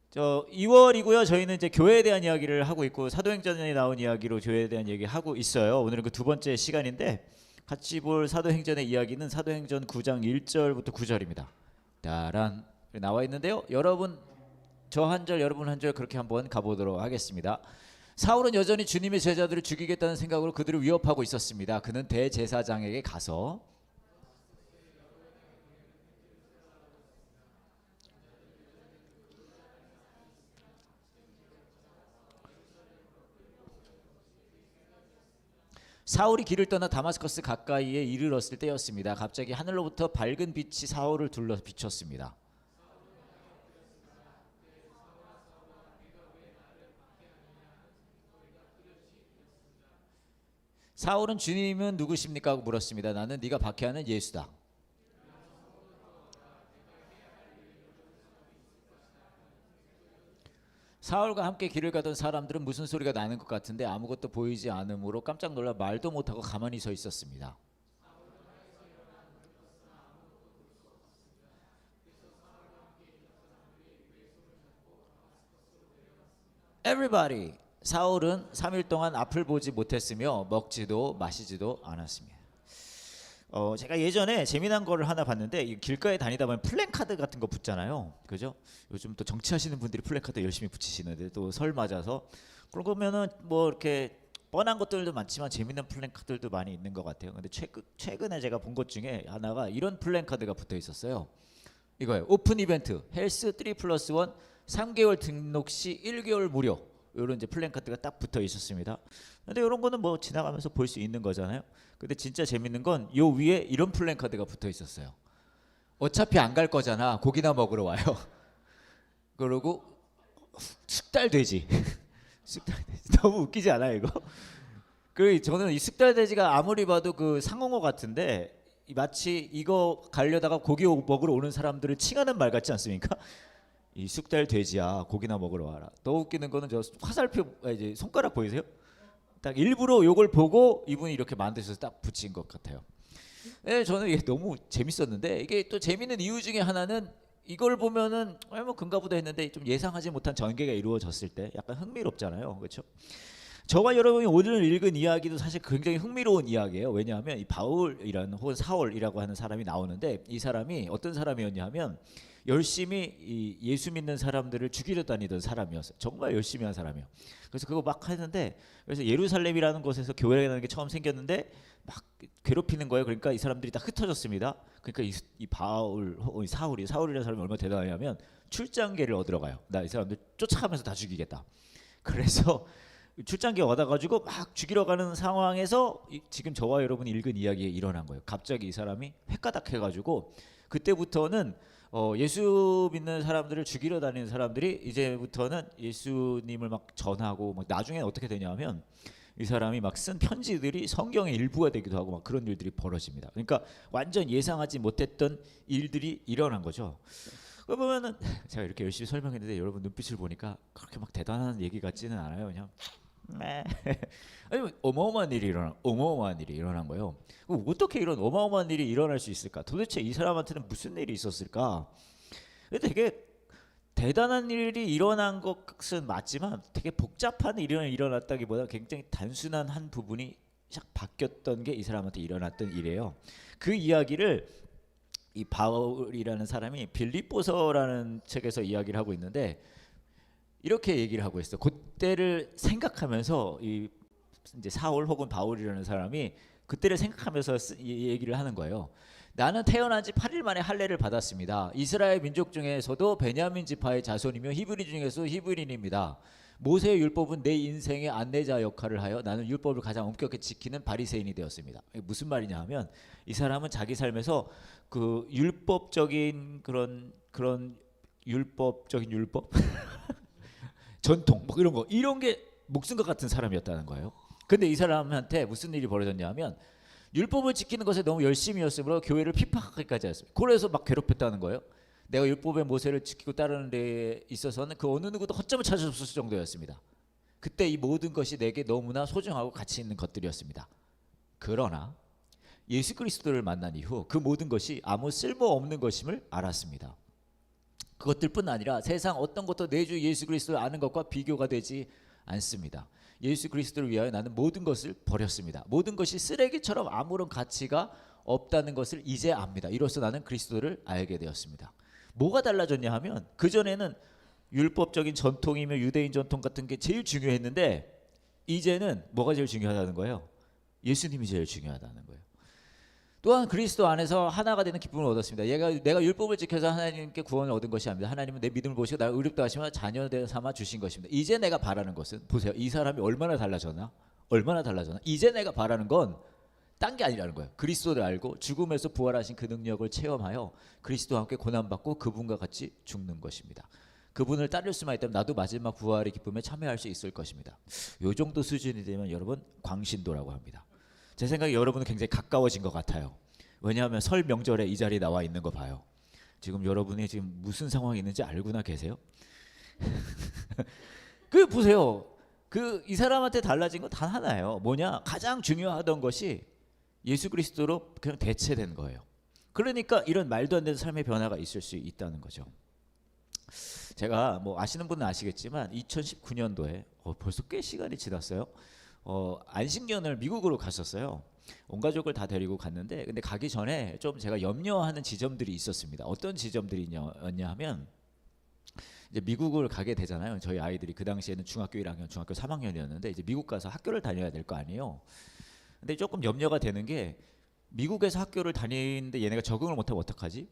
저 2월이고요. 저희는 이제 교회에 대한 이야기를 하고 있고 사도행전에 나온 이야기로 교회에 대한 얘기 하고 있어요. 오늘은 그 두 번째 시간인데 같이 볼 사도행전의 이야기는 사도행전 9장 1절부터 9절입니다. 따란 나와 있는데요. 여러분 저 한 절 여러분 한 절 그렇게 한번 가보도록 하겠습니다. 사울은 여전히 주님의 제자들을 죽이겠다는 생각으로 그들을 위협하고 있었습니다. 그는 대제사장에게 가서 사울이 길을 떠나 다마스커스 가까이에 이르렀을 때였습니다. 갑자기 하늘로부터 밝은 빛이 사울을 둘러 비췄습니다. 사울은 주님은 누구십니까? 하고 물었습니다. 나는 네가 박해하는 예수다. 사울과 함께 길을 가던 사람들은 무슨 소리가 나는 것 같은데 아무것도 보이지 않으므로 깜짝 놀라 말도 못하고 가만히 서 있었습니다. Everybody. 사울은 3일 동안 앞을 보지 못했으며 먹지도 마시지도 않았습니다. 제가 예전에 재미난 거를 하나 봤는데 길가에 다니다 보면 플랜카드 같은 거 붙잖아요. 그죠? 요즘 또 정치하시는 분들이 플랜카드 열심히 붙이시는데 또 설 맞아서 그러면은 뭐 이렇게 뻔한 것들도 많지만 재미난 플랜카드들도 많이 있는 것 같아요. 근데 최근에 제가 본 것 중에 하나가 이런 플랜카드가 붙어 있었어요. 이거예요. 오픈 이벤트 헬스 3+1 3개월 등록 시 1개월 무료. 이런 이제 플랜카드가 딱 붙어 있었습니다. 근데 이런 거는 뭐 지나가면서 볼 수 있는 거잖아요. 근데 진짜 재밌는 건 요 위에 이런 플랜카드가 붙어 있었어요. 어차피 안 갈 거잖아. 고기나 먹으러 와요. 그러고 숙달돼지. 숙달돼지. 너무 웃기지 않아요 이거? 그 저는 이 숙달돼지가 아무리 봐도 그 상어어 같은데 마치 이거 가려다가 고기 먹으러 오는 사람들을 칭하는 말 같지 않습니까? 이 쑥달 돼지야 고기나 먹으러 와라. 더 웃기는 거는 저 화살표 이제 손가락 보이세요? 딱 일부러 요걸 보고 이분이 이렇게 만드셔서 딱 붙인 것 같아요. 네, 저는 이게 너무 재밌었는데 이게 또 재밌는 이유 중에 하나는 이걸 보면은 뭐 그런가 보다 했는데 좀 예상하지 못한 전개가 이루어졌을 때 약간 흥미롭잖아요. 그렇죠? 저와 여러분이 오늘 읽은 이야기도 사실 굉장히 흥미로운 이야기예요. 왜냐하면 이 바울이라는 혹은 사울이라고 하는 사람이 나오는데 이 사람이 어떤 사람이었냐 하면 열심히 이 예수 믿는 사람들을 죽이려 다니던 사람이었어요. 정말 열심히 한 사람이에요. 그래서 그거 막 하는데 그래서 예루살렘이라는 곳에서 교회라는 게 처음 생겼는데 막 괴롭히는 거예요. 그러니까 이 사람들이 다 흩어졌습니다. 그러니까 이 바울 혹은 사울이라는 사람이 얼마나 대단하냐면 출장계를 얻으러 가요. 나 이 사람들 쫓아가면서 다 죽이겠다. 그래서 출장기 얻어가지고 막 죽이러 가는 상황에서 지금 저와 여러분이 읽은 이야기에 일어난 거예요. 갑자기 이 사람이 획가닥 해가지고 그때부터는 예수 믿는 사람들을 죽이러 다니는 사람들이 이제부터는 예수님을 막 전하고 막 나중에 어떻게 되냐면 이 사람이 막 쓴 편지들이 성경의 일부가 되기도 하고 막 그런 일들이 벌어집니다. 그러니까 완전 예상하지 못했던 일들이 일어난 거죠. 그러면은 제가 이렇게 열심히 설명했는데 여러분 눈빛을 보니까 그렇게 막 대단한 얘기 같지는 않아요. 그냥 아니 어마어마한 일이 일어난 거예요. 어떻게 이런 어마어마한 일이 일어날 수 있을까? 도대체 이 사람한테는 무슨 일이 있었을까? 되게 대단한 일이 일어난 것은 맞지만 되게 복잡한 일이 일어났다기보다 굉장히 단순한 한 부분이 싹 바뀌었던 게 이 사람한테 일어났던 일이에요. 그 이야기를 이 바울이라는 사람이 빌립보서라는 책에서 이야기를 하고 있는데 이렇게 얘기를 하고 있어. 그때를 생각하면서 이 이제 사울 혹은 바울이라는 사람이 그때를 생각하면서 얘기를 하는 거예요. 나는 태어난 지 8일 만에 할례를 받았습니다. 이스라엘 민족 중에서도 베냐민 지파의 자손이며 히브리 중에서 히브리인입니다. 모세의 율법은 내 인생의 안내자 역할을 하여 나는 율법을 가장 엄격히 지키는 바리새인이 되었습니다. 무슨 말이냐 하면 이 사람은 자기 삶에서 그 율법적인 그런 율법적인 율법 전통 뭐 이런 게 목숨과 같은 사람이었다는 거예요. 근데 이 사람한테 무슨 일이 벌어졌냐면 율법을 지키는 것에 너무 열심이었으므로 교회를 핍박하기까지 했습니다. 그래서 막 괴롭혔다는 거예요. 내가 율법의 모세를 지키고 따르는 데 있어서는 그 어느 누구도 허점을 찾을 수 없을 정도였습니다. 그때 이 모든 것이 내게 너무나 소중하고 가치 있는 것들이었습니다. 그러나 예수 그리스도를 만난 이후 그 모든 것이 아무 쓸모없는 것임을 알았습니다. 그것들뿐 아니라 세상 어떤 것도 내 주 예수 그리스도를 아는 것과 비교가 되지 않습니다. 예수 그리스도를 위하여 나는 모든 것을 버렸습니다. 모든 것이 쓰레기처럼 아무런 가치가 없다는 것을 이제 압니다. 이로써 나는 그리스도를 알게 되었습니다. 뭐가 달라졌냐 하면 그전에는 율법적인 전통이며 유대인 전통 같은 게 제일 중요했는데 이제는 뭐가 제일 중요하다는 거예요? 예수님이 제일 중요하다는 거예요. 또한 그리스도 안에서 하나가 되는 기쁨을 얻었습니다. 내가 율법을 지켜서 하나님께 구원을 얻은 것이 아닙니다. 하나님은 내 믿음을 보시고 나를 의롭다 하시며 자녀 삼아 주신 것입니다. 이제 내가 바라는 것은 보세요. 이 사람이 얼마나 달라졌나? 이제 내가 바라는 건 딴 게 아니라는 거예요. 그리스도를 알고 죽음에서 부활하신 그 능력을 체험하여 그리스도와 함께 고난받고 그분과 같이 죽는 것입니다. 그분을 따를 수만 있다면 나도 마지막 부활의 기쁨에 참여할 수 있을 것입니다. 이 정도 수준이 되면 여러분 광신도라고 합니다. 제 생각에 여러분은 굉장히 가까워진 것 같아요. 왜냐하면 설 명절에 이 자리에 나와 있는 거 봐요. 지금 여러분이 지금 무슨 상황이 있는지 알고나 계세요? 그 보세요. 이 사람한테 달라진 건 단 하나예요. 뭐냐? 가장 중요하던 것이 예수 그리스도로 그냥 대체된 거예요. 그러니까 이런 말도 안 되는 삶의 변화가 있을 수 있다는 거죠. 제가 뭐 아시는 분은 아시겠지만 2019년도에 벌써 꽤 시간이 지났어요. 안식년을 미국으로 갔었어요. 온 가족을 다 데리고 갔는데 근데 가기 전에 좀 제가 염려하는 지점들이 있었습니다. 어떤 지점들이었냐 하면 이제 미국을 가게 되잖아요. 저희 아이들이 그 당시에는 중학교 1학년, 중학교 3학년이었는데 이제 미국 가서 학교를 다녀야 될 거 아니에요. 근데 조금 염려가 되는 게 미국에서 학교를 다니는데 얘네가 적응을 못하면 어떡하지?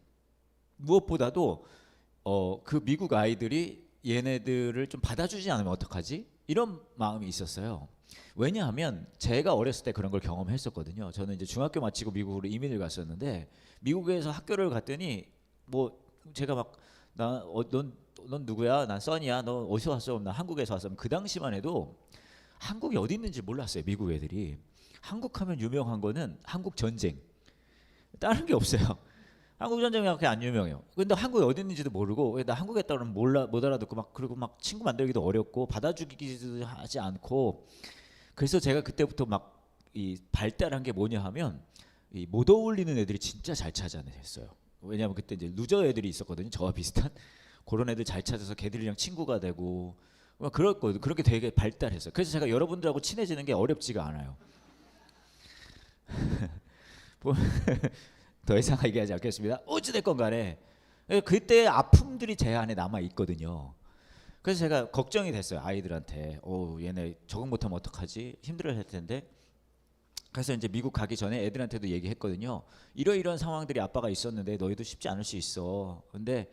무엇보다도 그 미국 아이들이 얘네들을 좀 받아주지 않으면 어떡하지? 이런 마음이 있었어요. 왜냐하면 제가 어렸을 때 그런 걸 경험했었거든요. 저는 이제 중학교 마치고 미국으로 이민을 갔었는데 미국에서 학교를 갔더니 뭐 제가 막 넌 누구야? 난 써니야. 너 어디서 왔어? 나 한국에서 왔어. 그 당시만 해도 한국이 어디 있는지 몰랐어요. 미국 애들이. 한국 하면 유명한 거는 한국 전쟁. 다른 게 없어요. 한국 전쟁이 안 유명해요. 근데 한국이 어디 있는지도 모르고 나 한국에 있다 그러면 못 알아듣고 막 그리고 막 친구 만들기도 어렵고 받아주기도 하지 않고 그래서 제가 그때부터 막 이 발달한 게 뭐냐 하면 이 못 어울리는 애들이 진짜 잘 찾아냈어요. 왜냐하면 그때 이제 루저 애들이 있었거든요. 저와 비슷한 그런 애들 잘 찾아서 걔들이랑 친구가 되고 막 그렇거든요. 그렇게 되게 발달했어요. 그래서 제가 여러분들하고 친해지는 게 어렵지가 않아요. 더 이상 얘기하지 않겠습니다. 어찌됐건 간에 그때 아픔들이 제 안에 남아 있거든요. 그래서 제가 걱정이 됐어요. 아이들한테 얘네 적응 못하면 어떡하지? 힘들어할 텐데. 그래서 이제 미국 가기 전에 애들한테도 얘기했거든요. 이러이러한 상황들이 아빠가 있었는데 너희도 쉽지 않을 수 있어. 근데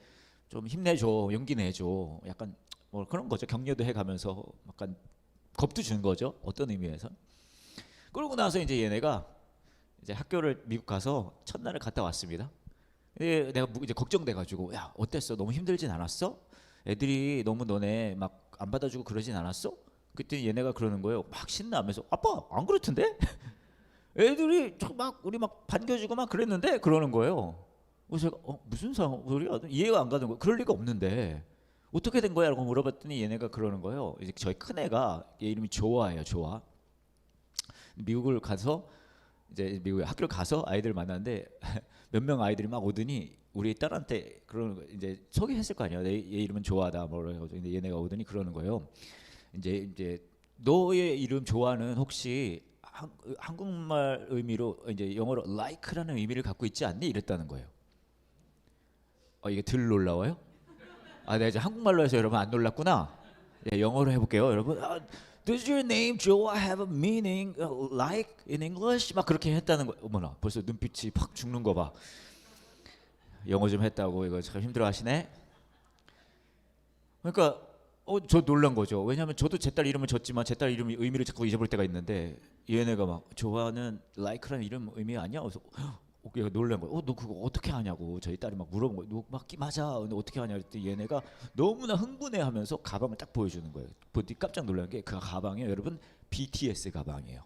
좀 힘내줘, 용기 내줘. 약간 뭐 그런 거죠. 격려도 해가면서 약간 겁도 준 거죠. 어떤 의미에서. 그러고 나서 이제 얘네가 이제 학교를 미국 가서 첫날을 갔다 왔습니다. 근데 내가 이제 걱정돼가지고 야 어땠어? 너무 힘들진 않았어? 애들이 너무 너네 막 안 받아주고 그러진 않았어? 그때 얘네가 그러는 거예요. 막 신나면서 아빠 안 그렇던데? 애들이 막 우리 막 반겨주고 막 그랬는데 그러는 거예요. 그래서 제가 무슨 소리야? 이해가 안 가는 거예요. 그럴 리가 없는데 어떻게 된 거야? 라고 물어봤더니 얘네가 그러는 거예요. 이제 저희 큰 애가 얘 이름이 조아예요. 조아. 미국을 가서 이제 미국에 학교를 가서 아이들 만났는데 몇 명 아이들이 막 오더니 우리 딸한테 그러는 거 이제 소개했을 거 아니야. 얘 이름은 조아다 뭐라 해가지고 근데 얘네가 오더니 그러는 거예요. 이제 너의 이름 조아는 혹시 한국말 의미로 이제 영어로 like라는 의미를 갖고 있지 않니? 이랬다는 거예요. 이게 덜 놀라워요? 내가 이제 한국말로 해서 여러분 안 놀랐구나. 네, 영어로 해볼게요, 여러분. Does your name Joa have a meaning like in English? 막 그렇게 했다는 거. 어머나, 벌써 눈빛이 팍 죽는 거 봐. 영어 좀 했다고 이거 참 힘들어하시네. 그러니까 저 놀란 거죠. 왜냐하면 저도 제 딸 이름을 줬지만 제 딸 이름 의미를 자꾸 잊어버릴 때가 있는데 얘네가 막 조아는 like라는 이름 의미 아니야? 그래서 얘가 놀란 거예요. 너 그거 어떻게 하냐고 저희 딸이 막 물어본 거예요. 너 맞아. 근데 어떻게 하냐 그랬더니 얘네가 너무나 흥분해하면서 가방을 딱 보여주는 거예요. 보더니 깜짝 놀란 게 그 가방이 여러분 BTS 가방이에요.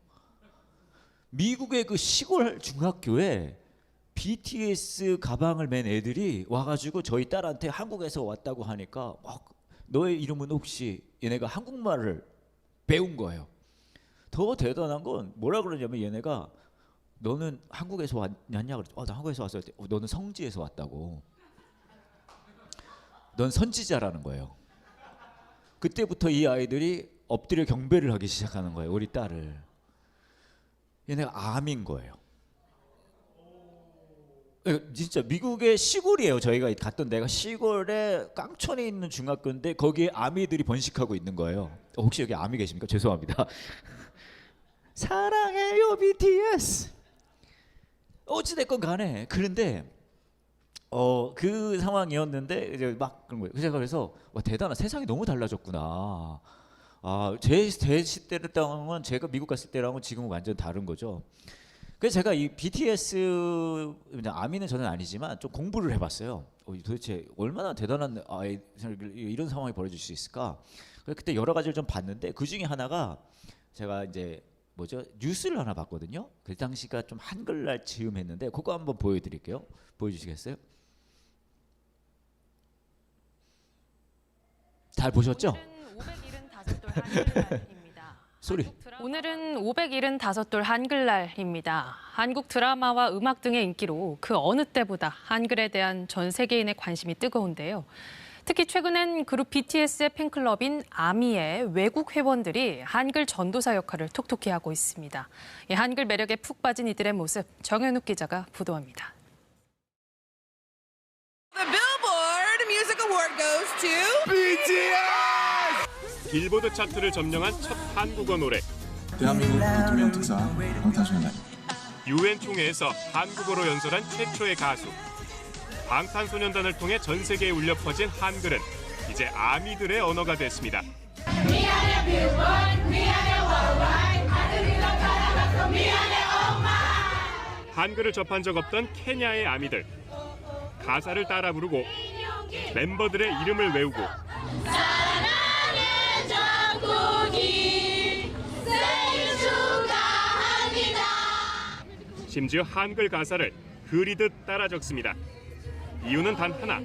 미국의 그 시골 중학교에 BTS 가방을 맨 애들이 와가지고 저희 딸한테 한국에서 왔다고 하니까 막 너의 이름은 혹시 얘네가 한국말을 배운 거예요. 더 대단한 건 뭐라 그러냐면 얘네가 너는 한국에서 왔냐 그랬죠. 나 한국에서 왔을 때 너는 성지에서 왔다고. 넌 선지자라는 거예요. 그때부터 이 아이들이 엎드려 경배를 하기 시작하는 거예요. 우리 딸을. 얘네가 암인 거예요. 진짜 미국의 시골이에요. 저희가 갔던 데가 시골에 깡촌에 있는 중학교인데 거기에 아미들이 번식하고 있는 거예요. 혹시 여기 아미 계십니까? 죄송합니다. 사랑해요 BTS. 어찌됐건 간에 그런데 그 상황이었는데 이제 막 그런 거예요. 그래서 와, 대단한, 세상이 너무 달라졌구나. 제 시대랑은 제가 미국 갔을 때랑은 지금은 완전 다른 거죠. 그래서 제가 이 BTS 아미는 저는 아니지만 좀 공부를 해봤어요. 도대체 얼마나 대단한 이런 상황이 벌어질 수 있을까? 그래서 그때 여러 가지를 좀 봤는데 그 중에 하나가 제가 이제 뉴스를 하나 봤거든요. 그 당시가 좀 한글날 즈음했는데 그거 한번 보여드릴게요. 보여주시겠어요? 잘 보셨죠? 소리. 오늘은 575돌 한글날입니다. 한국 드라마와 음악 등의 인기로 그 어느 때보다 한글에 대한 전 세계인의 관심이 뜨거운데요. 특히 최근엔 그룹 BTS의 팬클럽인 아미의 외국 회원들이 한글 전도사 역할을 톡톡히 하고 있습니다. 이 한글 매력에 푹 빠진 이들의 모습 정현욱 기자가 보도합니다. The Billboard Music Award goes to BTS! 빌보드 차트를 점령한 첫 한국어 노래. 대한민국 대통령 특사 방탄소년단. UN 총회에서 한국어로 연설한 최초의 가수. 방탄소년단을 통해 전 세계에 울려 퍼진 한글은 이제 아미들의 언어가 됐습니다. 한글을 접한 적 없던 케냐의 아미들. 가사를 따라 부르고 멤버들의 이름을 외우고 심지어 한글 가사를 그리듯 따라 적습니다. 이유는 단 하나,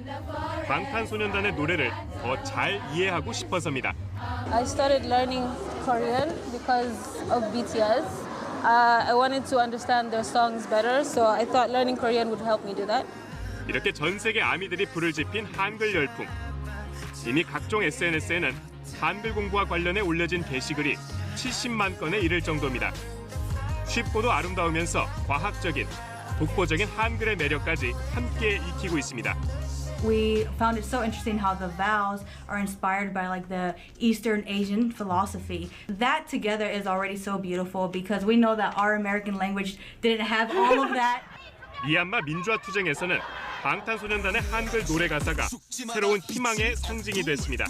방탄소년단의 노래를 더 잘 이해하고 싶어서입니다. I started learning Korean because of BTS. I wanted to understand their songs better, so I thought learning Korean would help me do that. 이렇게 전 세계 아미들이 불을 지핀 한글 열풍. 이미 각종 SNS에는 한글 공부와 관련해 올려진 게시글이 70만 건에 이를 정도입니다. 쉽고도 아름다우면서 과학적인, 독보적인 한글의 매력까지 함께 익히고 있습니다. We found it so interesting how the vowels are inspired by like the Eastern Asian philosophy. That together is already so beautiful because we know that our American language didn't have all of that. 미얀마 민주화 투쟁에서는 방탄소년단의 한글 노래 가사가 새로운 희망의 상징이 됐습니다.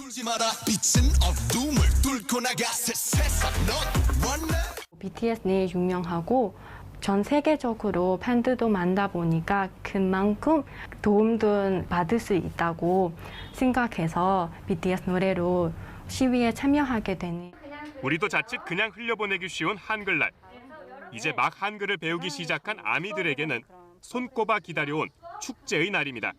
BTS는 유명하고 전 세계적으로 팬들도 많다 보니까 그만큼 도움도 받을 수 있다고 생각해서 BTS 노래로 시위에 참여하게 되니. 우리도 자칫 그냥 흘려보내기 쉬운 한글날. 이제 막 한글을 배우기 시작한 아미들에게는 손꼽아 기다려온 축제의 날입니다.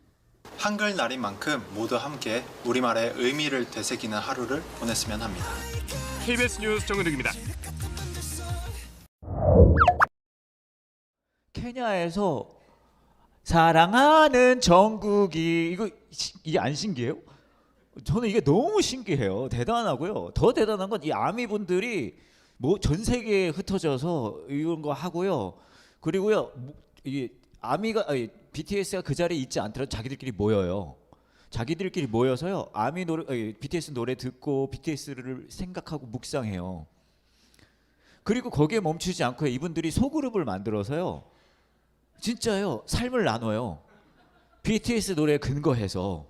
한글날인 만큼 모두 함께 우리말의 의미를 되새기는 하루를 보냈으면 합니다. KBS 뉴스 정은욱입니다. 케냐에서 사랑하는 정국이 이게 안 신기해요? 저는 이게 너무 신기해요. 대단하고요. 더 대단한 건 이 아미분들이 뭐 전 세계에 흩어져서 이런 거 하고요. 그리고요, 이게 BTS가 그 자리에 있지 않더라도 자기들끼리 모여요. 자기들끼리 모여서요, BTS 노래 듣고 BTS를 생각하고 묵상해요. 그리고 거기에 멈추지 않고 이분들이 소그룹을 만들어서요, 진짜요, 삶을 나눠요. BTS 노래에 근거해서.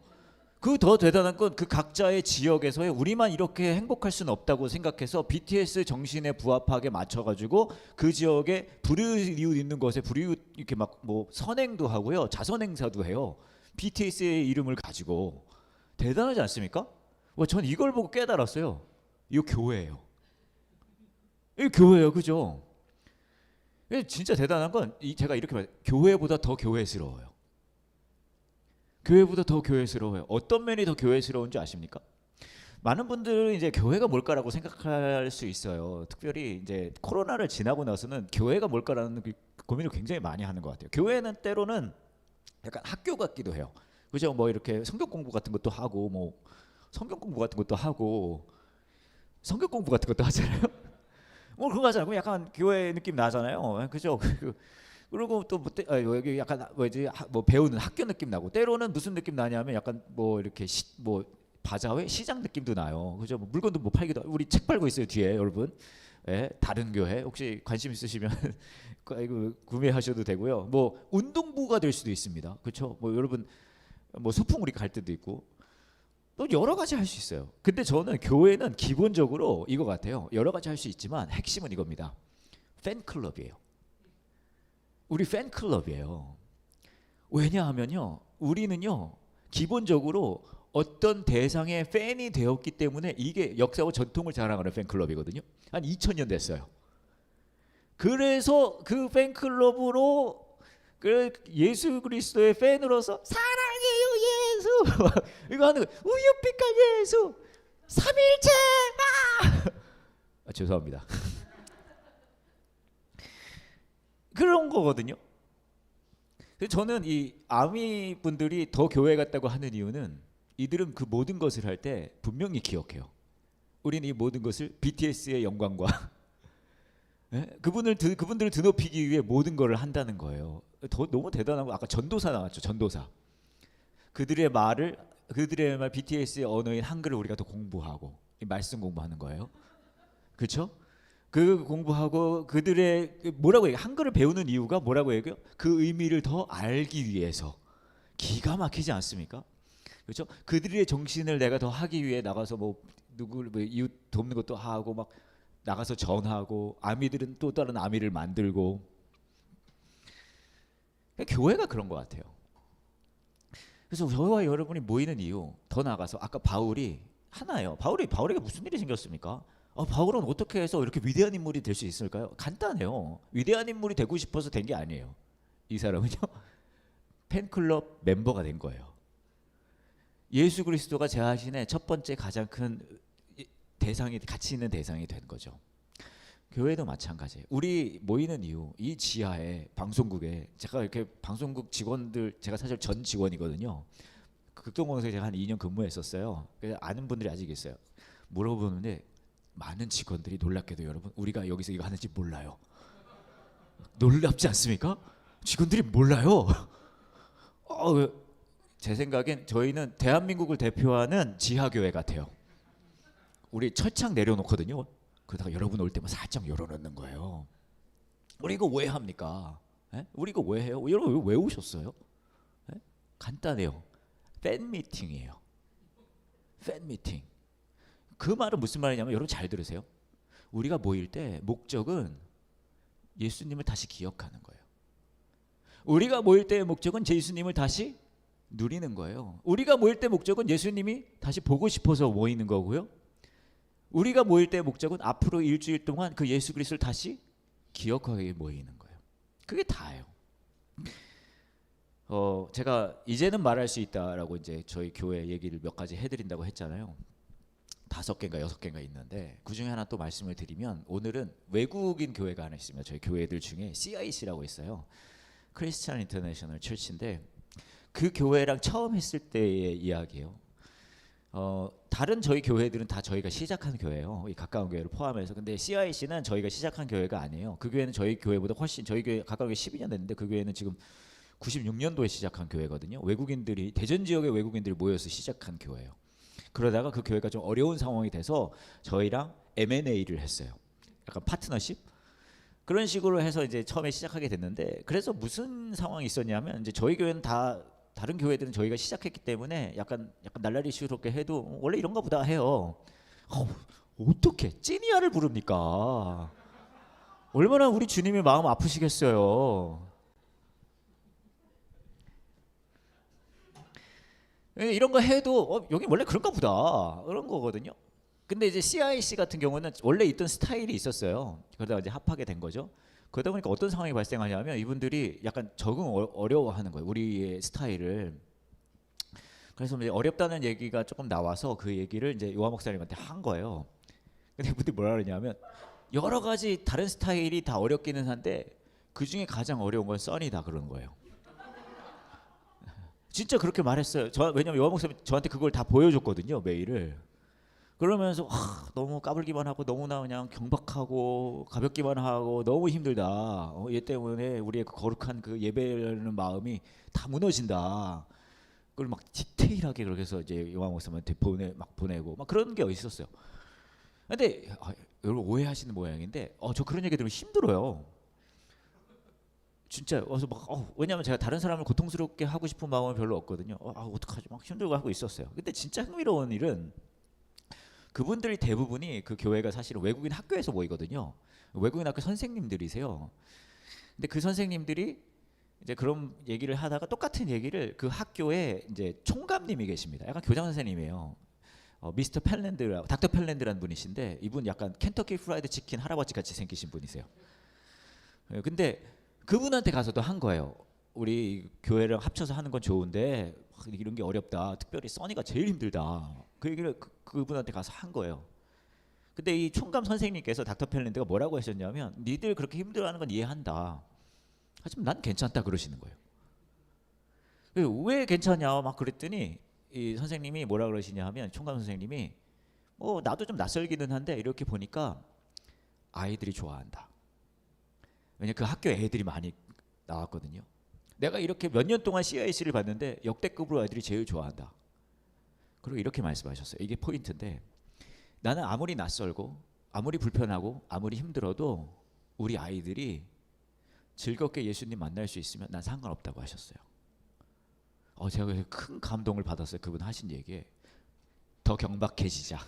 그 더 대단한 건 그 각자의 지역에서의 우리만 이렇게 행복할 수는 없다고 생각해서 BTS 정신에 부합하게 맞춰가지고 그 지역에 불이웃 있는 것에 불이웃 이렇게 막 뭐 선행도 하고요, 자선 행사도 해요. BTS의 이름을 가지고. 대단하지 않습니까? 전 이걸 보고 깨달았어요. 이거 교회예요. 이거 교회예요, 그죠? 진짜 대단한 건 제가 이렇게 말해요. 교회보다 더 교회스러워요. 교회보다 더 교회스러워요. 어떤 면이 더 교회스러운지 아십니까? 많은 분들은 이제 교회가 뭘까라고 생각할 수 있어요. 특별히 이제 코로나를 지나고 나서는 교회가 뭘까라는 고민을 굉장히 많이 하는 것 같아요. 교회는 때로는 약간 학교 같기도 해요. 그죠? 뭐 이렇게 성경 공부 같은 것도 하고 뭐 성경 공부 같은 것도 하고 성경 공부 같은 것도 하잖아요. 뭐 그런 거 하잖아요. 그럼 약간 교회 느낌 나잖아요. 그죠? 그리고 또 여기 약간 뭐지 뭐 배우는 학교 느낌 나고 때로는 무슨 느낌 나냐면 약간 뭐 이렇게 뭐 바자회 시장 느낌도 나요. 그죠? 뭐 물건도 뭐 팔기도 우리 책 팔고 있어요 뒤에 여러분. 예, 다른 교회 혹시 관심 있으시면 이거 구매하셔도 되고요. 뭐 운동부가 될 수도 있습니다. 그렇죠? 뭐 여러분 뭐 소풍 우리 갈 때도 있고 또 여러 가지 할 수 있어요. 근데 저는 교회는 기본적으로 이거 같아요. 여러 가지 할 수 있지만 핵심은 이겁니다. 팬클럽이에요. 우리 팬클럽이에요. 왜냐하면요, 우리는요 기본적으로 어떤 대상의 팬이 되었기 때문에 이게 역사와 전통을 자랑하는 팬클럽이거든요. 한 2000년 됐어요. 그래서 그 팬클럽으로 그 예수 그리스도의 팬으로서 사랑해요 예수 이거 하는 거 우유빛깔 예수 삼일체 죄송합니다. 그런 거거든요. 그래서 저는 이 아미 분들이 더 교회 같다고 하는 이유는 이들은 그 모든 것을 할 때 분명히 기억해요. 우리는 이 모든 것을 BTS의 영광과 그분들을 드높이기 위해 모든 것을 한다는 거예요. 너무 대단한 거. 아까 전도사 나왔죠. 전도사. 그들의 말 BTS의 언어인 한글을 우리가 더 공부하고 이 말씀 공부하는 거예요. 그렇죠? 그 공부하고 그들의 뭐라고 얘기해? 한글을 배우는 이유가 뭐라고 얘기해요? 그 의미를 더 알기 위해서. 기가 막히지 않습니까? 그렇죠? 그들의 정신을 내가 더 하기 위해 나가서 뭐 누구를 뭐 이웃 돕는 것도 하고 막 나가서 전하고 아미들은 또 다른 아미를 만들고 교회가 그런 것 같아요. 그래서 저와 여러분이 모이는 이유 더 나가서 아까 바울이 하나예요. 바울에게 무슨 일이 생겼습니까? 바울은 어떻게 해서 이렇게 위대한 인물이 될 수 있을까요? 간단해요. 위대한 인물이 되고 싶어서 된 게 아니에요. 이 사람은요 팬클럽 멤버가 된 거예요. 예수 그리스도가 제 자신의 첫 번째 가장 큰 대상이 가치 있는 대상이 된 거죠. 교회도 마찬가지예요. 우리 모이는 이유 이 지하에 방송국에 제가 이렇게 방송국 직원들 제가 사실 전 직원이거든요. 극동방송에 제가 한 2년 근무했었어요. 그래서 아는 분들이 아직 있어요. 물어보는데 많은 직원들이 놀랍게도 여러분 우리가 여기서 이거 하는지 몰라요. 놀랍지 않습니까? 직원들이 몰라요. 제 생각엔 저희는 대한민국을 대표하는 지하교회 같아요. 우리 철창 내려놓거든요. 그러다가 여러분 올 때만 살짝 열어놓는 거예요. 우리 이거 왜 합니까? 우리 이거 왜 해요? 여러분 왜 오셨어요? 간단해요. 팬 미팅이에요. 팬 미팅. 그 말은 무슨 말이냐면 여러분 잘 들으세요. 우리가 모일 때 목적은 예수님을 다시 기억하는 거예요. 우리가 모일 때의 목적은 예수님을 다시 누리는 거예요. 우리가 모일 때 목적은 예수님이 다시 보고 싶어서 모이는 거고요. 우리가 모일 때의 목적은 앞으로 일주일 동안 그 예수 그리스도를 다시 기억하기 위해 모이는 거예요. 그게 다예요. 제가 이제는 말할 수 있다라고 이제 저희 교회 얘기를 몇 가지 해드린다고 했잖아요. 5개인가 6개인가 있는데 그 중에 하나 또 말씀을 드리면 오늘은 외국인 교회가 하나 있습니다. 저희 교회들 중에 CIC라고 있어요. 크리스천 인터내셔널 처치인데 그 교회랑 처음 했을 때의 이야기예요. 다른 저희 교회들은 다 저희가 시작한 교회예요. 이 가까운 교회를 포함해서. 근데 CIC는 저희가 시작한 교회가 아니에요. 그 교회는 저희 교회보다 훨씬 저희 교회 가까운 교회 12년 됐는데 그 교회는 지금 96년도에 시작한 교회거든요. 외국인들이 대전 지역의 외국인들이 모여서 시작한 교회예요. 그러다가 그 교회가 좀 어려운 상황이 돼서 저희랑 M&A를 했어요. 약간 파트너십 그런 식으로 해서 이제 처음에 시작하게 됐는데 그래서 무슨 상황이 있었냐면 이제 저희 교회는 다 다른 교회들은 저희가 시작했기 때문에 약간 날라리스럽게 해도 원래 이런가 보다 해요. 어떻게 찐이야를 부릅니까? 얼마나 우리 주님이 마음 아프시겠어요. 이런 거 해도 여기 원래 그런가 보다 그런 거거든요. 근데 이제 CIC 같은 경우는 원래 있던 스타일이 있었어요. 그러다가 이제 합하게 된 거죠. 그러다 보니까 어떤 상황이 발생하냐면 이분들이 약간 적응 어려워하는 거예요. 우리의 스타일을. 그래서 이제 어렵다는 얘기가 조금 나와서 그 얘기를 이제 요한 목사님한테 한 거예요. 근데 이분들이 뭐라 그러냐면 여러 가지 다른 스타일이 다 어렵기는 한데 그 중에 가장 어려운 건 써니다 그러는 거예요. 진짜 그렇게 말했어요. 왜냐면 요한 목사님 저한테 그걸 다 보여줬거든요, 메일을. 그러면서 너무 까불기만 하고 너무나 그냥 경박하고 가볍기만 하고 너무 힘들다. 얘 때문에 우리의 그 거룩한 그 예배라는 마음이 다 무너진다. 그걸 막 디테일하게 그렇게 해서 이제 요한 목사님한테 보내고 막 그런 게 있었어요. 근데 여러분 오해하시는 모양인데 저 그런 얘기 들으면 힘들어요. 진짜 와서 막 왜냐면 제가 다른 사람을 고통스럽게 하고 싶은 마음은 별로 없거든요. 어떡하지 막 힘들고 하고 있었어요. 근데 진짜 흥미로운 일은 그분들이 대부분이 그 교회가 사실은 외국인 학교에서 모이거든요. 외국인 학교 선생님들이세요. 근데 그 선생님들이 이제 그런 얘기를 하다가 똑같은 얘기를 그 학교에 이제 총감님이 계십니다. 약간 교장 선생님이에요. 미스터 펠랜드, 닥터 펠랜드라는 분이신데 이분 약간 켄터키 프라이드 치킨 할아버지 같이 생기신 분이세요. 근데 그분한테 가서도 한 거예요. 우리 교회랑 합쳐서 하는 건 좋은데 이런 게 어렵다. 특별히 써니가 제일 힘들다. 그 얘기를 그분한테 가서 한 거예요. 근데 이 총감 선생님께서 닥터 펠랜드가 뭐라고 하셨냐면 니들 그렇게 힘들어하는 건 이해한다. 하지만 난 괜찮다 그러시는 거예요. 왜 괜찮냐 막 그랬더니 이 선생님이 뭐라 그러시냐 하면 총감 선생님이 나도 좀 낯설기는 한데 이렇게 보니까 아이들이 좋아한다. 왜냐 그 학교에 애들이 많이 나왔거든요. 내가 이렇게 몇 년 동안 CIC를 봤는데 역대급으로 아이들이 제일 좋아한다. 그리고 이렇게 말씀하셨어요. 이게 포인트인데 나는 아무리 낯설고 아무리 불편하고 아무리 힘들어도 우리 아이들이 즐겁게 예수님 만날 수 있으면 난 상관없다고 하셨어요. 제가 큰 감동을 받았어요. 그분 하신 얘기에. 더 경박해지자.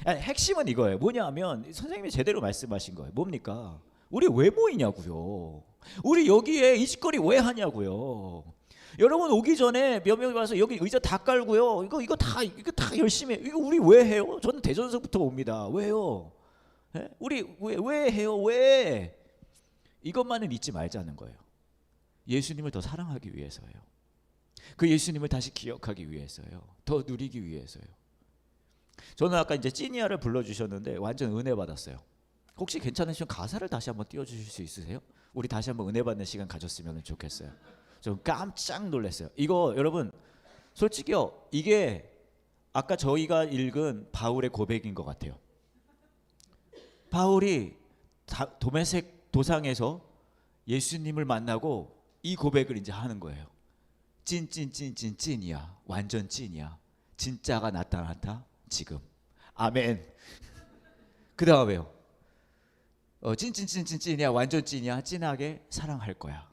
아니, 핵심은 이거예요. 뭐냐면 선생님이 제대로 말씀하신 거예요. 뭡니까? 우리 왜 모이냐고요. 우리 여기에 이 짓거리 왜 하냐고요. 여러분 오기 전에 몇 명이 와서 여기 의자 다 깔고요. 이거 다 열심히 해. 이거 우리 왜 해요? 저는 대전서부터 옵니다. 왜요? 네? 우리 왜 해요? 왜? 이것만은 잊지 말자는 거예요. 예수님을 더 사랑하기 위해서예요. 그 예수님을 다시 기억하기 위해서요. 더 누리기 위해서요. 저는 아까 이제 찌니아를 불러주셨는데 완전 은혜 받았어요. 혹시 괜찮으시면 가사를 다시 한번 띄워주실 수 있으세요? 우리 다시 한번 은혜 받는 시간 가졌으면 좋겠어요. 좀 깜짝 놀랐어요. 이거 여러분 솔직히요, 이게 아까 저희가 읽은 바울의 고백인 것 같아요. 바울이 도메섹 도상에서 예수님을 만나고 이 고백을 이제 하는 거예요. 찐이야. 완전 찐이야. 진짜가 나타났다 지금. 아멘. 그 다음에요. 찐이야. 완전 찐이야. 찐하게 사랑할 거야.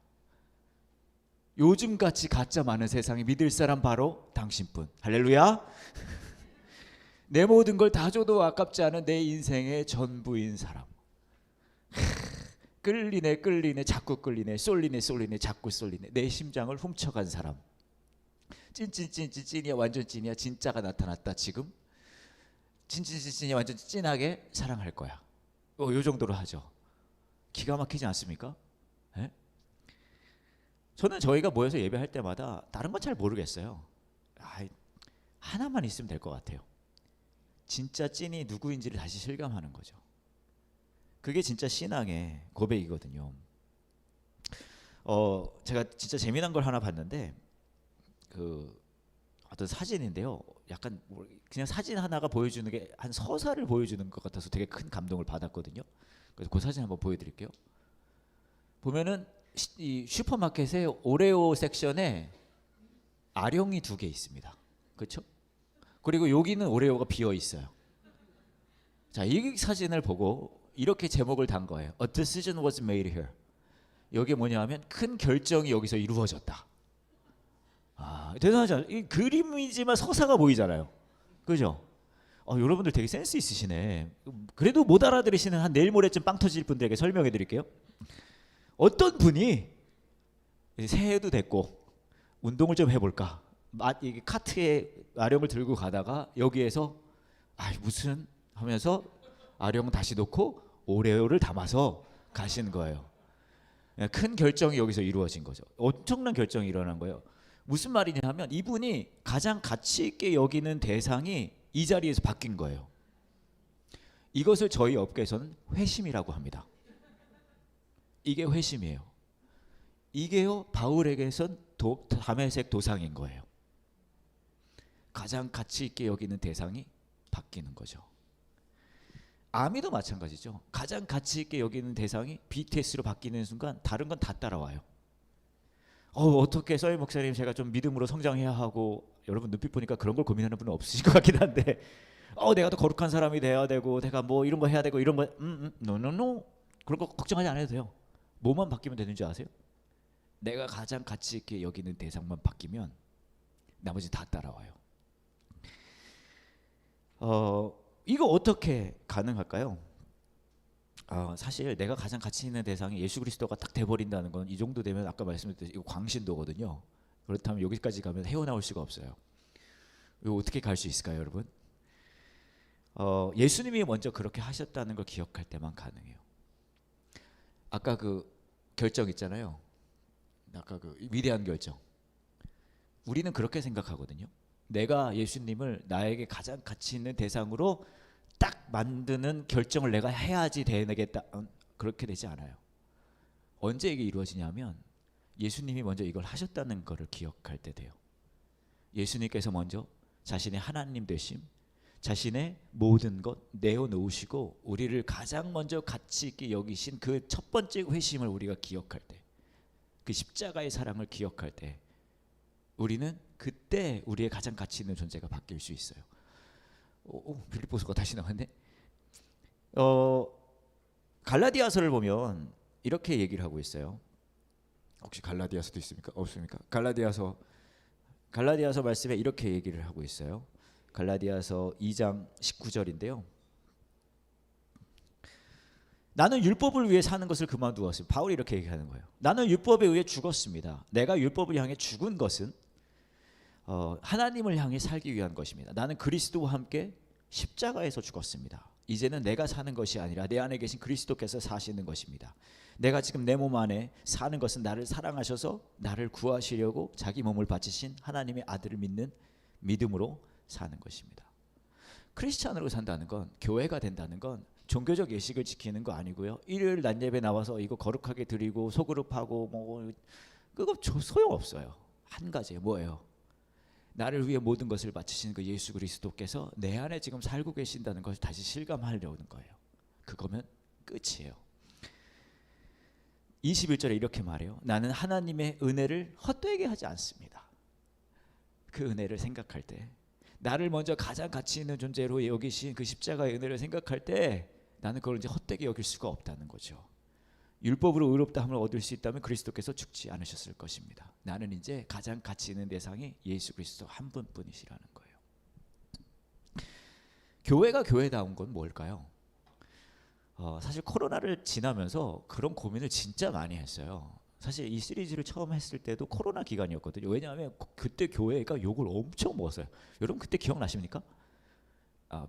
요즘같이 가짜 많은 세상에 믿을 사람 바로 당신뿐. 할렐루야. 내 모든 걸 다 줘도 아깝지 않은 내 인생의 전부인 사람. 끌리네 자꾸 끌리네 쏠리네 자꾸 쏠리네 내 심장을 훔쳐간 사람. 찐이야. 완전 찐이야. 진짜가 나타났다 지금. 찐이야. 완전 찐하게 사랑할 거야. 요 정도로 하죠. 기가 막히지 않습니까? 네? 저는 저희가 모여서 예배할 때마다 다른 건 잘 모르겠어요. 하나만 있으면 될 것 같아요. 진짜 찐이 누구인지를 다시 실감하는 거죠. 그게 진짜 신앙의 고백이거든요. 제가 진짜 재미난 걸 하나 봤는데 어떤 사진인데요. 약간 그냥 사진 하나가 보여주는 게 한 서사를 보여주는 것 같아서 되게 큰 감동을 받았거든요. 그래서 그 사진 한번 보여드릴게요. 보면은 이 슈퍼마켓에 오레오 섹션에 아령이 2개 있습니다. 그렇죠? 그리고 여기는 오레오가 비어 있어요. 자, 이 사진을 보고 이렇게 제목을 단 거예요. A decision was made here. 여기 뭐냐면 큰 결정이 여기서 이루어졌다. 대단하지 않아요? 이 그림이지만 서사가 보이잖아요. 그죠? 여러분들 되게 센스 있으시네. 그래도 못 알아들으시는 한 내일 모레쯤 빵 터질 분들에게 설명해 드릴게요. 어떤 분이 새해도 됐고 운동을 좀 해볼까 카트에 아령을 들고 가다가 여기에서 무슨 하면서 아령 다시 놓고 오레오를 담아서 가시는 거예요. 큰 결정이 여기서 이루어진 거죠. 엄청난 결정이 일어난 거예요. 무슨 말이냐 하면 이분이 가장 가치 있게 여기는 대상이 이 자리에서 바뀐 거예요. 이것을 저희 업계에서는 회심이라고 합니다. 이게 회심이에요. 이게요 바울에게선 다메섹 도상인 거예요. 가장 가치 있게 여기는 대상이 바뀌는 거죠. 아미도 마찬가지죠. 가장 가치 있게 여기는 대상이 BTS로 바뀌는 순간 다른 건 다 따라와요. 어떻게 서희 목사님 제가 좀 믿음으로 성장해야 하고, 여러분 눈빛 보니까 그런 걸 고민하는 분은 없으실 것 같긴 한데 내가 더 거룩한 사람이 돼야 되고 내가 뭐 이런 거 해야 되고 이런 거 노노노 그런 거 걱정하지 않아도 돼요. 뭐만 바뀌면 되는 줄 아세요? 내가 가장 가치 있게 여기는 대상만 바뀌면 나머지 다 따라와요. 이거 어떻게 가능할까요? 사실 내가 가장 가치 있는 대상이 예수 그리스도가 딱 돼버린다는 건 이 정도 되면 아까 말씀드렸듯이 이거 광신도거든요. 그렇다면 여기까지 가면 헤어나올 수가 없어요. 이거 어떻게 갈 수 있을까요, 여러분? 예수님이 먼저 그렇게 하셨다는 걸 기억할 때만 가능해요. 아까 그 결정 있잖아요. 아까 그 위대한 결정. 우리는 그렇게 생각하거든요. 내가 예수님을 나에게 가장 가치 있는 대상으로 딱 만드는 결정을 내가 해야지 되겠다. 그렇게 되지 않아요. 언제 이게 이루어지냐면 예수님이 먼저 이걸 하셨다는 것을 기억할 때 돼요. 예수님께서 먼저 자신의 하나님 되심, 자신의 모든 것 내어놓으시고 우리를 가장 먼저 가치 있게 여기신 그 첫 번째 회심을 우리가 기억할 때, 그 십자가의 사랑을 기억할 때 우리는 그때 우리의 가장 가치 있는 존재가 바뀔 수 있어요. 빌립보서가 다시 나왔네. 갈라디아서를 보면 이렇게 얘기를 하고 있어요. 혹시 갈라디아서도 있습니까? 없습니까? 갈라디아서 말씀에 이렇게 얘기를 하고 있어요. 갈라디아서 2장 19절인데요. 나는 율법을 위해 사는 것을 그만두었습니다. 바울이 이렇게 얘기하는 거예요. 나는 율법에 의해 죽었습니다. 내가 율법을 향해 죽은 것은 하나님을 향해 살기 위한 것입니다. 나는 그리스도와 함께 십자가에서 죽었습니다. 이제는 내가 사는 것이 아니라 내 안에 계신 그리스도께서 사시는 것입니다. 내가 지금 내 몸 안에 사는 것은 나를 사랑하셔서 나를 구하시려고 자기 몸을 바치신 하나님의 아들을 믿는 믿음으로 사는 것입니다. 크리스찬으로 산다는 건, 교회가 된다는 건 종교적 예식을 지키는 거 아니고요. 일요일 낮 예배 나와서 이거 거룩하게 드리고 소그룹하고 뭐 그거 소용없어요. 한 가지예요. 뭐예요? 나를 위해 모든 것을 바치신 그 예수 그리스도께서 내 안에 지금 살고 계신다는 것을 다시 실감하려는 거예요. 그거면 끝이에요. 21절에 이렇게 말해요. 나는 하나님의 은혜를 헛되게 하지 않습니다. 그 은혜를 생각할 때, 나를 먼저 가장 가치 있는 존재로 여기신 그 십자가의 은혜를 생각할 때 나는 그걸 이제 헛되게 여길 수가 없다는 거죠. 율법으로 의롭다함을 얻을 수 있다면 그리스도께서 죽지 않으셨을 것입니다. 나는 이제 가장 가치 있는 대상이 예수 그리스도 한 분뿐이시라는 거예요. 교회가 교회다운 건 뭘까요? 사실 코로나를 지나면서 그런 고민을 진짜 많이 했어요. 사실 이 시리즈를 처음 했을 때도 코로나 기간이었거든요. 왜냐하면 그때 교회가 욕을 엄청 먹었어요. 여러분 그때 기억나십니까?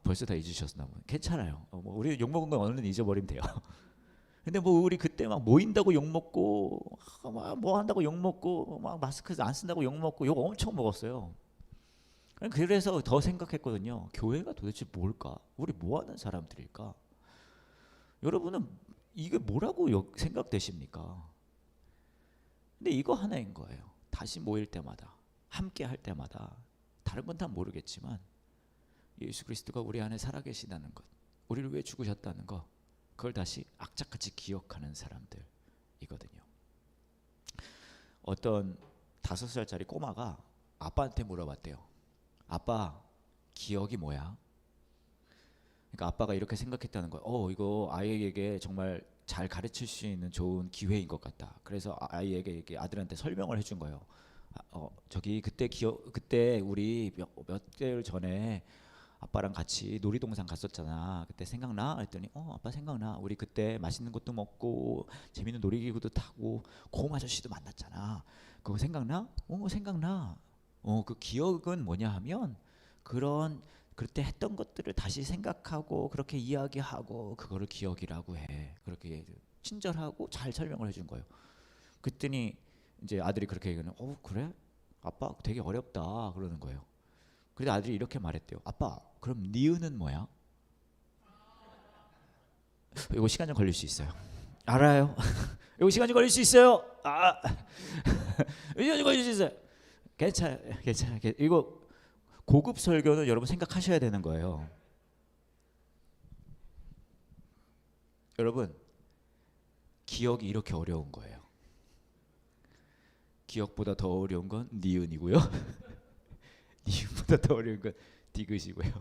벌써 다 잊으셨나 보네. 괜찮아요. 우리 욕 먹은 건 얼른 잊어버리면 돼요. 근데 우리 그때 막 모인다고 욕 먹고, 뭐 한다고 욕 먹고, 막 마스크 안 쓴다고 욕 먹고 욕 엄청 먹었어요. 그래서 더 생각했거든요. 교회가 도대체 뭘까? 우리 뭐 하는 사람들일까? 여러분은 이게 뭐라고 생각되십니까? 근데 이거 하나인 거예요. 다시 모일 때마다, 함께 할 때마다, 다른 건 다 모르겠지만 예수 그리스도가 우리 안에 살아계시다는 것, 우리를 위해 죽으셨다는 것, 그걸 다시 악착같이 기억하는 사람들이거든요. 어떤 5살짜리 꼬마가 아빠한테 물어봤대요. 아빠, 기억이 뭐야? 그러니까 아빠가 이렇게 생각했다는 거예요. 이거 아이에게 정말 잘 가르칠 수 있는 좋은 기회인 것 같다. 그래서 아이에게 이렇게 아들한테 설명을 해준 거예요. 저기 그때 우리 몇 개월 전에 아빠랑 같이 놀이동산 갔었잖아. 그때 생각나? 했더니 아빠 생각나. 우리 그때 맛있는 것도 먹고 재밌는 놀이기구도 타고 곰 아저씨도 만났잖아. 그거 생각나? 생각나. 그 기억은 뭐냐 하면 그때 했던 것들을 다시 생각하고 그렇게 이야기하고 그거를 기억이라고 해. 그렇게 친절하고 잘 설명을 해준 거예요. 그랬더니 이제 아들이 그렇게 얘기하는, 그래? 아빠 되게 어렵다 그러는 거예요. 그래서 아들이 이렇게 말했대요. 아빠, 그럼 니은은 뭐야? 이거 시간 좀 걸릴 수 있어요. 알아요? 이거 시간 좀 걸릴 수 있어요. 시간 좀 걸릴 수 있어요. 괜찮아요. 이거 고급 설교는 여러분 생각하셔야 되는 거예요. 여러분, 기억이 이렇게 어려운 거예요. 기억보다 더 어려운 건 니은이고요. 니은보다 더 어려운 건 디귿이고요.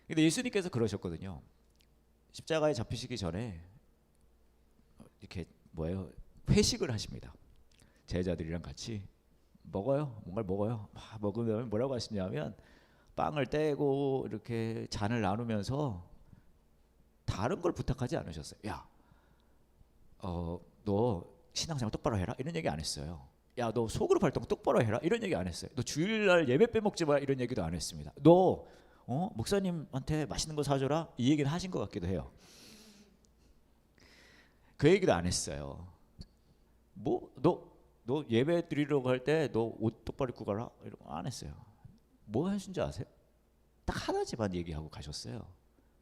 근데 예수님께서 그러셨거든요. 십자가에 잡히시기 전에 이렇게 회식을 하십니다. 제자들이랑 같이 먹어요. 뭔가를 먹어요. 먹으면 뭐라고 하시냐면 빵을 떼고 이렇게 잔을 나누면서 다른 걸 부탁하지 않으셨어요. 야, 너 신앙생활 똑바로 해라 이런 얘기 안 했어요. 야, 너 속으로 활동 똑바로 해라 이런 얘기 안 했어요. 너 주일날 예배 빼먹지 마 이런 얘기도 안 했습니다. 너 목사님한테 맛있는 거 사줘라 이 얘기는 하신 것 같기도 해요. 그 얘기도 안 했어요. 너 예배 드리려고 할 때 너 옷 똑바로 입고 가라 이런 거 안 했어요. 뭐 하신지 아세요? 딱 하나지만 얘기하고 가셨어요.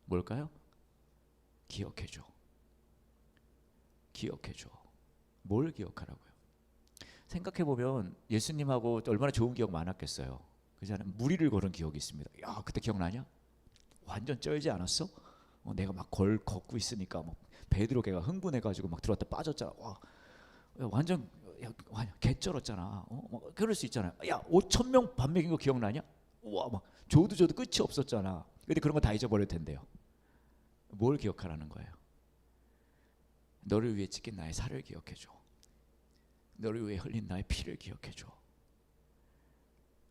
뭘까요? 기억해줘. 뭘 기억하라고요? 생각해보면 예수님하고 얼마나 좋은 기억 많았겠어요. 그잖아요. 무리를 걸은 기억이 있습니다. 야, 그때 기억나냐? 완전 쩔지 않았어? 내가 막 걷고 있으니까 막 베드로 걔가 흥분해가지고 막 들어왔다 빠졌잖아. 와, 완전 개쩔었잖아. 그럴 수 있잖아요. 야, 5,000명 밥 먹인 거 기억나냐? 우와, 막 줘도 끝이 없었잖아. 근데 그런 거 다 잊어버릴 텐데요. 뭘 기억하라는 거예요? 너를 위해 찢긴 나의 살을 기억해줘. 너를 위해 흘린 나의 피를 기억해줘.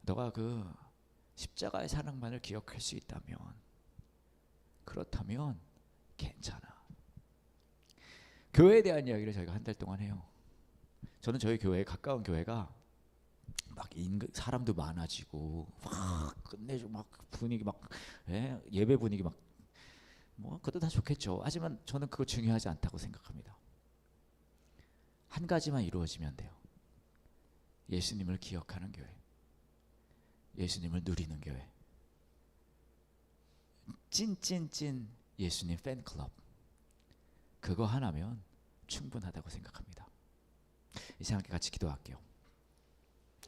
너가 그 십자가의 사랑만을 기억할 수 있다면, 그렇다면 괜찮아. 교회에 대한 이야기를 저희가 한 달 동안 해요. 저는 저희 교회, 가까운 교회가 막 사람도 많아지고 막 끝내줘, 막 분위기 막 예배 분위기 막 그것도 다 좋겠죠. 하지만 저는 그거 중요하지 않다고 생각합니다. 한 가지만 이루어지면 돼요. 예수님을 기억하는 교회, 예수님을 누리는 교회, 찐 예수님 팬클럽, 그거 하나면 충분하다고 생각합니다. 이 시간에 같이 기도할게요.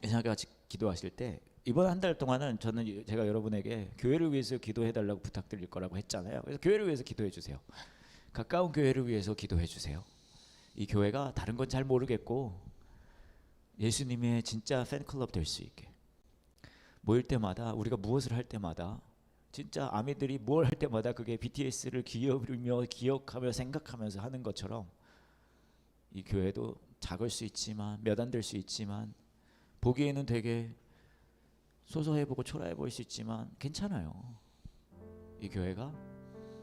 이 시간에 같이 기도하실 때 이번 한 달 동안은 제가 여러분에게 교회를 위해서 기도해 달라고 부탁드릴 거라고 했잖아요. 그래서 교회를 위해서 기도해 주세요. 가까운 교회를 위해서 기도해 주세요. 이 교회가 다른 건 잘 모르겠고 예수님의 진짜 팬클럽 될 수 있게, 모일 때마다 우리가 무엇을 할 때마다 진짜 아미들이 뭘 할 때마다 그게 BTS를 기억하며 생각하면서 하는 것처럼 이 교회도 작을 수 있지만, 몇 안 될 수 있지만, 보기에는 되게 소소해 보고 초라해 보일 수 있지만 괜찮아요. 이 교회가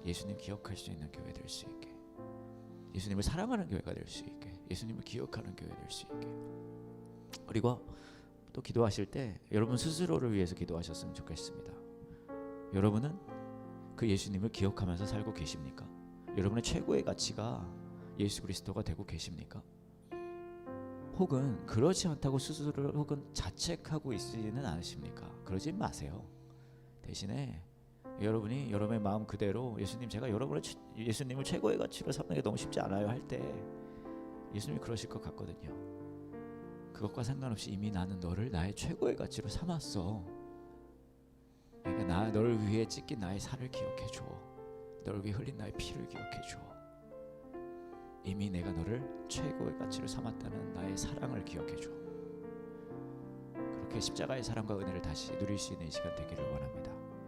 예수님 기억할 수 있는 교회 될 수 있게, 예수님을 사랑하는 교회가 될 수 있게, 예수님을 기억하는 교회 될 수 있게. 그리고 또 기도하실 때 여러분 스스로를 위해서 기도하셨으면 좋겠습니다. 여러분은 그 예수님을 기억하면서 살고 계십니까? 여러분의 최고의 가치가 예수 그리스도가 되고 계십니까? 혹은 그렇지 않다고 스스로를 혹은 자책하고 있지는 않으십니까? 그러지 마세요. 대신에 여러분이 여러분의 마음 그대로 제가 예수님을 최고의 가치로 삼는 게 너무 쉽지 않아요 할 때 예수님이 그러실 것 같거든요. 그것과 상관없이 이미 나는 너를 나의 최고의 가치로 삼았어. 그러니까 너를 위해 찢긴 나의 살을 기억해줘. 너를 위해 흘린 나의 피를 기억해줘. 이미 내가 너를 최고의 가치로 삼았다는 나의 사랑을 기억해줘. 그렇게 십자가의 사랑과 은혜를 다시 누릴 수 있는 시간 되기를 원합니다.